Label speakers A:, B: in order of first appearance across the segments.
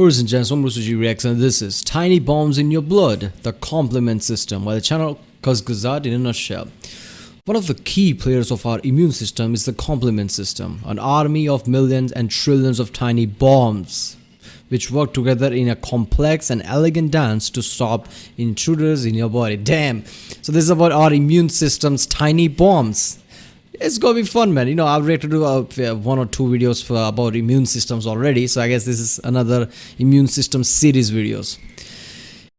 A: Ladies and gents, I'm Kurzgesagt Reacts and this is Tiny Bombs in Your Blood, the complement system, by the channel Kurzgesagt in a nutshell. One of the key players of our immune system is the complement system, an army of millions and trillions of tiny bombs, which work together in a complex and elegant dance to stop intruders in your body. Damn! So this is about our immune system's tiny bombs. It's gonna be fun, man. I've reacted to one or two videos about immune systems already, so I guess this is another immune system series videos.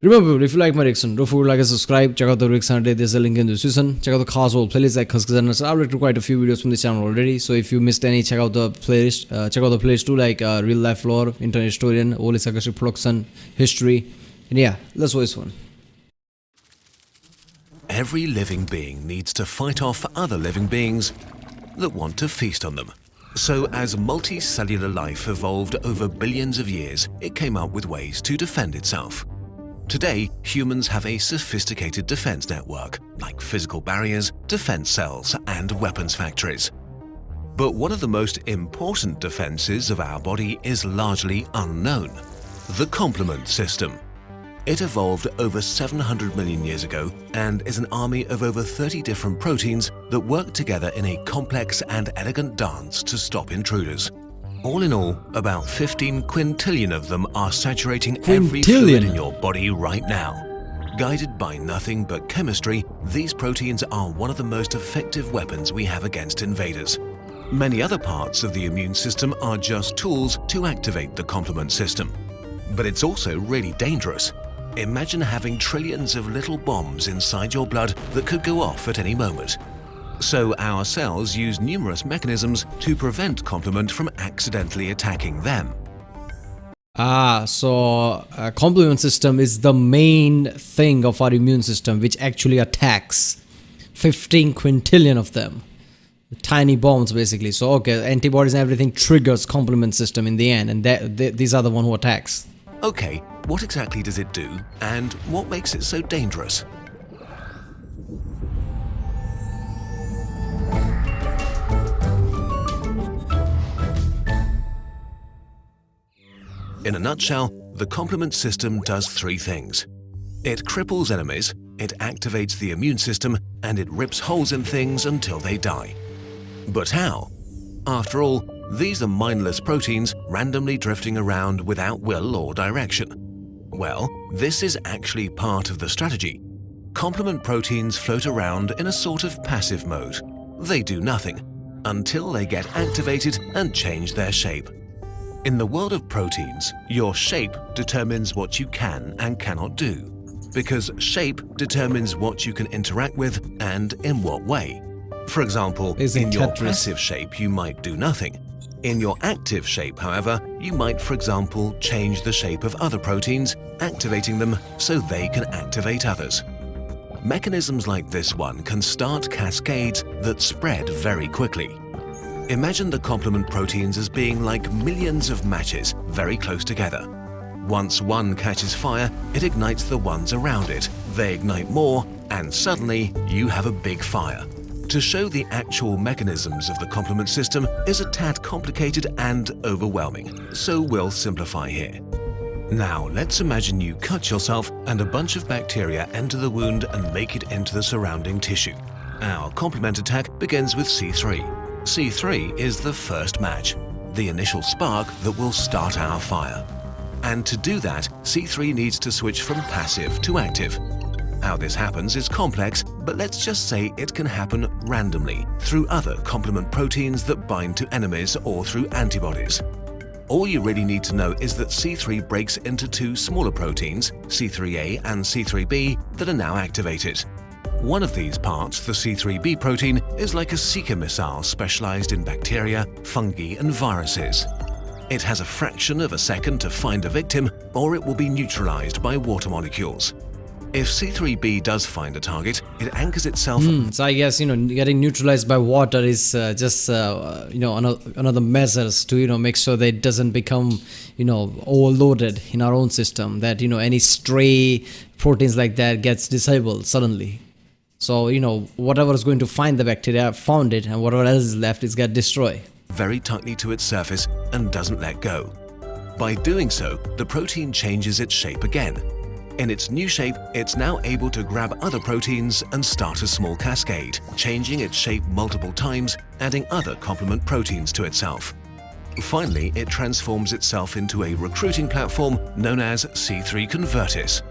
A: Remember, if you like my reaction, don't forget to like and subscribe. Check out the reaction today. There's a link in the description. Check out the cast whole playlist like Kurzgesagt. I've reacted to quite a few videos from this channel already, so if you missed any, check out the playlist. Check out the playlist too, like real life lore, internet historian, Oli Sakashi production, history, and yeah, let's watch this one.
B: Every living being needs to fight off other living beings that want to feast on them. So as multicellular life evolved over billions of years, it came up with ways to defend itself. Today, humans have a sophisticated defense network, like physical barriers, defense cells, and weapons factories. But one of the most important defenses of our body is largely unknown: the complement system. It evolved over 700 million years ago and is an army of over 30 different proteins that work together in a complex and elegant dance to stop intruders. All in all, about 15 quintillion of them are saturating every fluid in your body right now. Guided by nothing but chemistry, these proteins are one of the most effective weapons we have against invaders. Many other parts of the immune system are just tools to activate the complement system. But it's also really dangerous. Imagine having trillions of little bombs inside your blood that could go off at any moment. So our cells use numerous mechanisms to prevent complement from accidentally attacking them.
A: So complement system is the main thing of our immune system which actually attacks 15 quintillion of them. Tiny bombs basically. So okay, antibodies and everything triggers complement system in the end, and these are the one who attacks.
B: Okay, what exactly does it do, and what makes it so dangerous? In a nutshell, the complement system does three things. It cripples enemies, it activates the immune system, and it rips holes in things until they die. But how? After all, these are mindless proteins randomly drifting around without will or direction. Well, this is actually part of the strategy. Complement proteins float around in a sort of passive mode. They do nothing until they get activated and change their shape. In the world of proteins, your shape determines what you can and cannot do, because shape determines what you can interact with and in what way. For example, in your passive shape you might do nothing. In your active shape, however, you might, for example, change the shape of other proteins, activating them so they can activate others. Mechanisms like this one can start cascades that spread very quickly. Imagine the complement proteins as being like millions of matches very close together. Once one catches fire, it ignites the ones around it. They ignite more, and suddenly you have a big fire. To show the actual mechanisms of the complement system is a tad complicated and overwhelming, so we'll simplify here. Now let's imagine you cut yourself and a bunch of bacteria enter the wound and make it into the surrounding tissue. Our complement attack begins with C3. C3 is the first match, the initial spark that will start our fire. And to do that, C3 needs to switch from passive to active. How this happens is complex, but let's just say it can happen randomly through other complement proteins that bind to enemies or through antibodies. All you really need to know is that C3 breaks into two smaller proteins, C3a and C3b, that are now activated. One of these parts, the C3b protein, is like a seeker missile specialized in bacteria, fungi, and viruses. It has a fraction of a second to find a victim, or it will be neutralized by water molecules. If C3b does find a target, it anchors itself.
A: So I guess getting neutralized by water is just another measures to make sure that it doesn't become overloaded in our own system. That any stray proteins like that gets disabled suddenly. So whatever is going to find the bacteria found it, and whatever else is left is get destroyed.
B: Very tightly to its surface and doesn't let go. By doing so, the protein changes its shape again. In its new shape, it's now able to grab other proteins and start a small cascade, changing its shape multiple times, adding other complement proteins to itself. Finally, it transforms itself into a recruiting platform known as C3 convertis.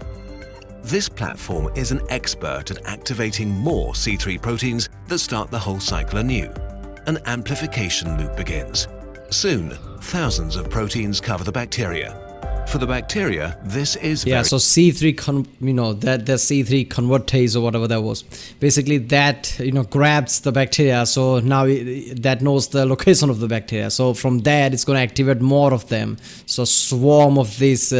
B: This platform is an expert at activating more C3 proteins that start the whole cycle anew. An amplification loop begins. Soon, thousands of proteins cover the bacteria. For the bacteria, this is
A: so C3 that C3 convertase or whatever that was, basically that grabs the bacteria, so now that knows the location of the bacteria, so from that it's going to activate more of them, so swarm of these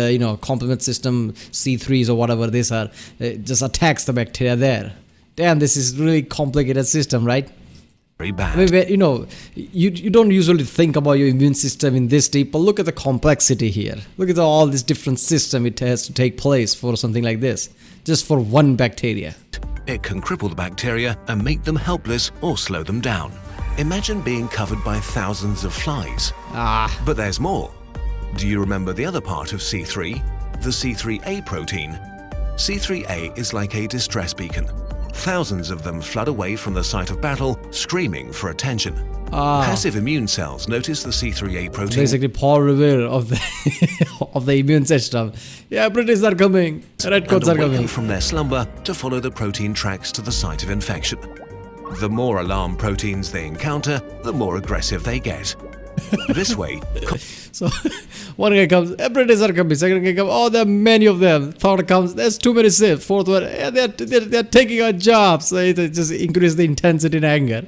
A: complement system C3s or whatever these are, it just attacks the bacteria there. Damn, this is really complicated system, right?
B: bad.
A: You don't usually think about your immune system in this deep, but look at the complexity here. Look at all this different system it has to take place for something like this, just for one bacteria.
B: It can cripple the bacteria and make them helpless or slow them down. Imagine being covered by thousands of flies. But there's more. Do you remember the other part of C3? The C3A protein. C3A is like a distress beacon. Thousands of them flood away from the site of battle, screaming for attention. Passive immune cells notice the C3A protein.
A: Basically, Paul Revere of the of the immune system. Yeah, British are coming. Redcoats are coming.
B: From their slumber to follow the protein tracks to the site of infection. The more alarm proteins they encounter, the more aggressive they get. This way.
A: So, one guy comes, British are coming. Second guy comes, oh, there are many of them. Third comes, there's too many ships. Fourth one, they're taking our jobs. So it just increase the intensity and anger.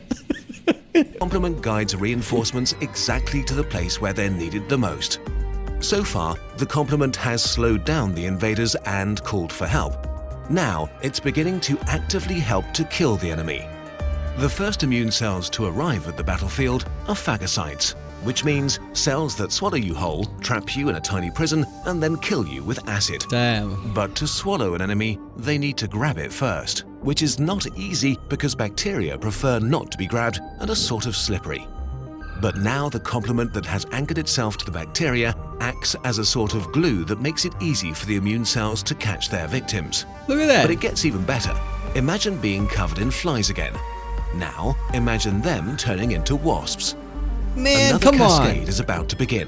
B: Complement guides reinforcements exactly to the place where they're needed the most. So far, the complement has slowed down the invaders and called for help. Now, it's beginning to actively help to kill the enemy. The first immune cells to arrive at the battlefield are phagocytes, which means cells that swallow you whole, trap you in a tiny prison, and then kill you with acid.
A: Damn.
B: But to swallow an enemy, they need to grab it first, which is not easy because bacteria prefer not to be grabbed and are sort of slippery. But now the complement that has anchored itself to the bacteria acts as a sort of glue that makes it easy for the immune cells to catch their victims.
A: Look at that.
B: But it gets even better. Imagine being covered in flies again. Now, imagine them turning into wasps.
A: Man,
B: Another
A: come
B: cascade
A: on.
B: is about to begin.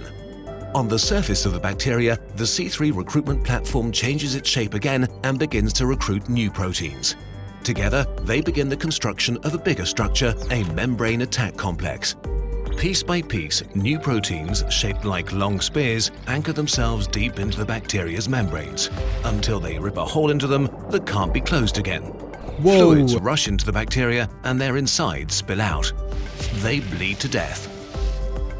B: On the surface of the bacteria, the C3 recruitment platform changes its shape again and begins to recruit new proteins. Together, they begin the construction of a bigger structure, a membrane attack complex. Piece by piece, new proteins, shaped like long spears, anchor themselves deep into the bacteria's membranes, until they rip a hole into them that can't be closed again.
A: Whoa.
B: Fluids rush into the bacteria and their insides spill out. They bleed to death.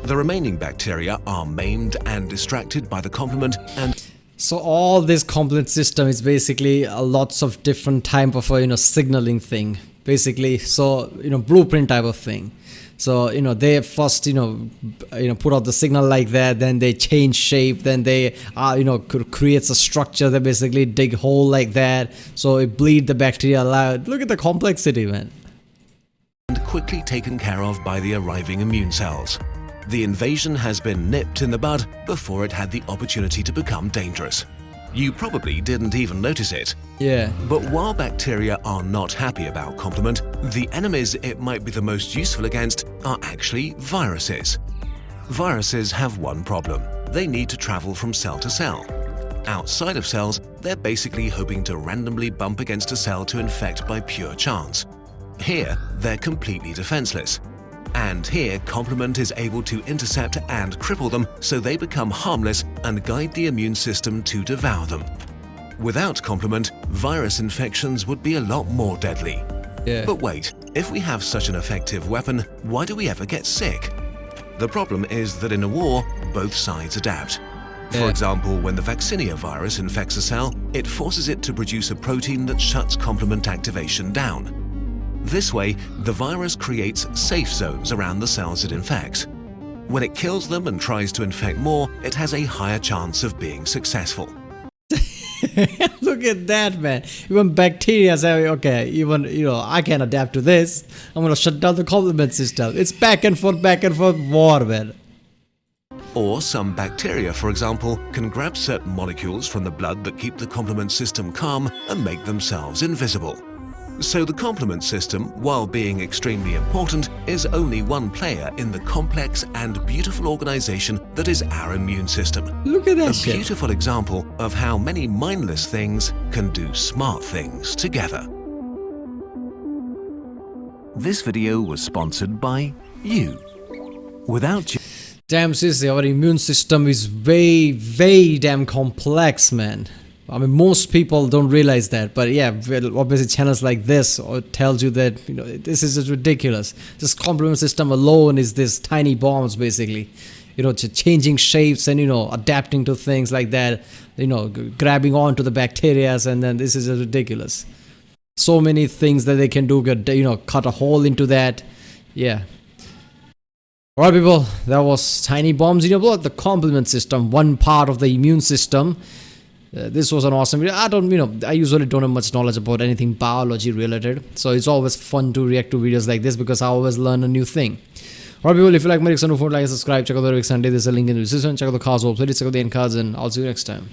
B: The remaining bacteria are maimed and distracted by the complement, and
A: So all this complement system is basically lots of different type of signaling thing, basically. So blueprint type of thing. So they first put out the signal like that, then they change shape, then they creates a structure that basically dig hole like that, so it bleed the bacteria out. Look at the complexity, man.
B: and quickly taken care of by the arriving immune cells. The invasion has been nipped in the bud before it had the opportunity to become dangerous. You probably didn't even notice it.
A: Yeah.
B: But while bacteria are not happy about complement, the enemies it might be the most useful against are actually viruses. Viruses have one problem. They need to travel from cell to cell. Outside of cells, they're basically hoping to randomly bump against a cell to infect by pure chance. Here, they're completely defenseless. And here, complement is able to intercept and cripple them so they become harmless and guide the immune system to devour them. Without complement, virus infections would be a lot more deadly.
A: Yeah.
B: But wait, if we have such an effective weapon, why do we ever get sick? The problem is that in a war, both sides adapt. For
A: Yeah.
B: example, when the vaccinia virus infects a cell, it forces it to produce a protein that shuts complement activation down. This way, the virus creates safe zones around the cells it infects. When it kills them and tries to infect more, it has a higher chance of being successful.
A: Look at that, man. Even bacteria say, okay, even I can adapt to this. I'm gonna shut down the complement system. It's back and forth war, man.
B: Or some bacteria, for example, can grab certain molecules from the blood that keep the complement system calm and make themselves invisible. So the complement system, while being extremely important, is only one player in the complex and beautiful organization that is our immune system.
A: Look at that
B: A
A: shit.
B: beautiful example of how many mindless things can do smart things together. This video was sponsored by you. Without you...
A: Damn, seriously, our immune system is way damn complex, man. I mean, most people don't realize that, but yeah, well, obviously channels like this tells you that, you know, this is just ridiculous. This complement system alone is this tiny bombs, basically. You know, changing shapes and, you know, adapting to things like that, you know, grabbing onto the bacteria, and then this is just ridiculous. So many things that they can do, you know, cut a hole into that. Yeah. Alright people, that was tiny bombs in your blood, the complement system, one part of the immune system. This was an awesome video. I usually don't have much knowledge about anything biology related, so it's always fun to react to videos like this because I always learn a new thing. Alright people, if you like my reaction, don't forget to like and subscribe, check out the lyrics Sunday, there's a link in the description, check out the cards, please check out the end cards, and I'll see you next time.